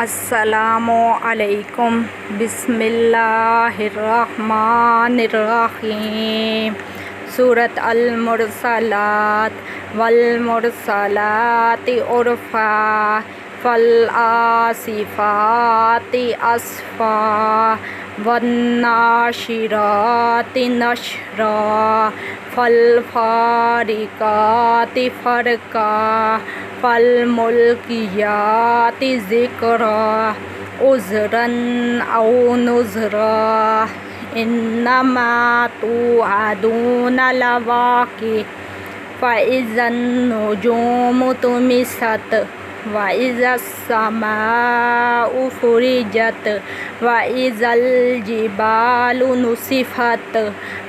अस्सलामु अलैकुम बिस्मिल्लाहिर्रहमानिर्रहीम। सूरत अल-मुरसलात वल-मुरसलाति उर्फ़ा फ़ल-आसिफ़ाति अस्फ़ा वन्नाशिराति नशरा फ़ल-फ़ारिक़ाति फ़रक़ा फ़ल-मुल्क़ियाति ज़िक्रा उज़्रन औ नुज़्रा इन्नमा तुअदूना लवाक़िअ फ़इज़न नुजूमु तुमिसत वइज़स्समाउ फ़ुरिजत वइज़ल जिबालु नुसिफ़त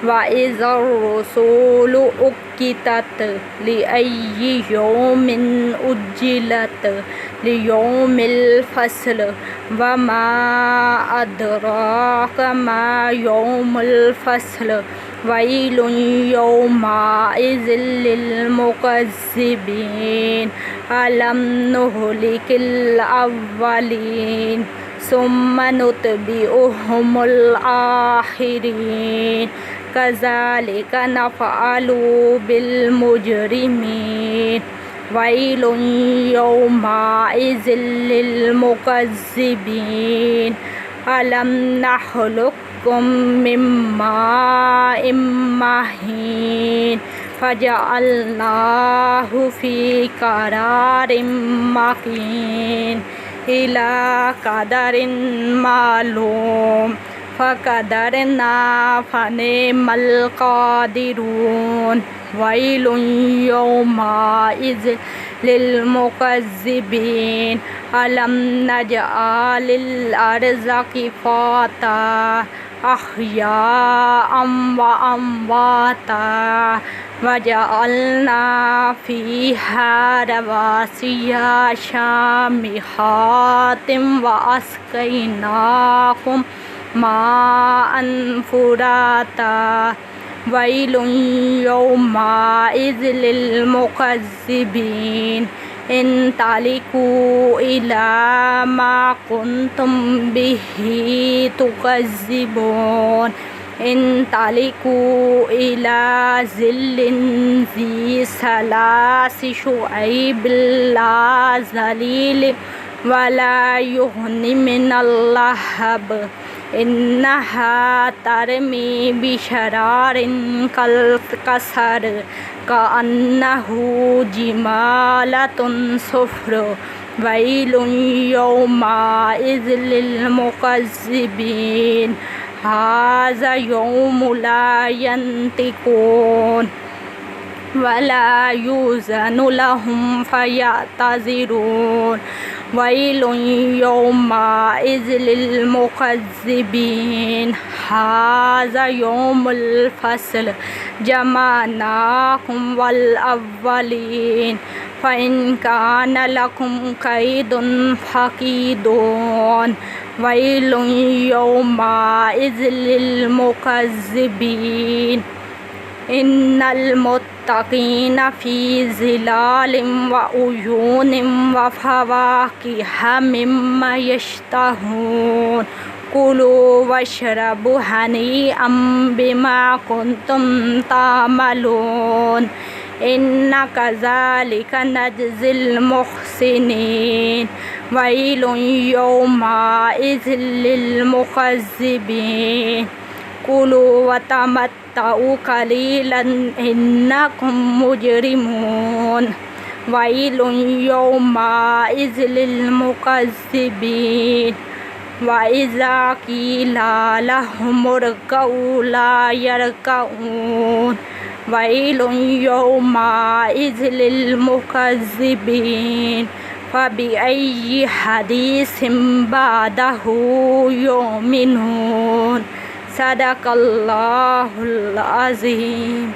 वइज़र्रुसूलु उक़्क़ितत लिअय्यि यौमिन उज्जिलत लियौमिल फ़स्ल वमा अदराक मा यौमुल फ़स्ल वैलुन यौमइज़िल लिल्मुकज़्ज़िबीन अलम नुहलिकिल अव्वलीन सुम्मा नुत्बिउहुमुल आखिरीन कज़ालिका नफ़अलु बिल मुजरिमीन वैलुन यौमइज़िल लिल्मुकज़्ज़िबीन अलम नख़्लुक़कुम मिन माइन महीन फ़जअलनाहु फ़ी क़रारिन मकीन इला क़दरिन मालूम फ़क़दरना फ़निअमल क़ादिरून वैलुन यौमइज़िल लिल्मुकज़्ज़िबीन अलम नजअलिल अर्ज़ किफ़ाता अह्याअम व अम्वाता वजअलना फ़ीहा रवासिया शामिखातिन व अस्क़ैनाकुम माअन फ़ुराता वैलुन यौमइज़िल लिल्मुकज़्ज़िबीन इंतलिक़ू इला मा कुन्तुम बिही तुकज़्ज़िबून इंतलिक़ू इला ज़िल्लिन ज़ी सलासि शुअैबिन ला ज़लील वला युग़नी मिनल लहब इन्नहा तरमी बिशरारिन कल कसर कअन्नहु जिमालतुन सुफ़्र वैलुन यौमइज़िल लिल्मुकज़्ज़िबीन हाज़ा यौमु ला यंतिक़ून वला युज़नु लहुम फ़यअतज़िरून वैलुन यौमइज़िल लिल्मुकज़्ज़िबीन हाज़ा यौमुल फ़स्ल जमअनाकुम वल अव्वलीन फ़इन कान लकुम कैदुन फ़कीदून वैलुन यौमइज़िल लिल्मुकज़्ज़िबीन इन्नल मुत्तक़ीन फ़ी ज़िलालिन व उयूनिन व फ़वाकिह मिम्मा यश्तहून कुलू वशरबू हनीअम बिमा कुन्तुम तामलून इन्ना कज़ालिका नजज़िल मुहसिनीन वैलुन यौमइज़िल लिल्मुकज़्ज़िबीन कुलू व तमत्तऊ क़लीलन इन्नकुम मुजरिमून वैलुन यौमइज़िल लिल्मुकज़्ज़िबीन वइज़ा क़ीला लहुमुरकऊ ला यरकऊन वैलुन यौमइज़िल लिल्मुकज़्ज़िबीन फ़बिअय्यि हदीसिन बअदहु युमिनून सदक़ल्लाहुल अज़ीम।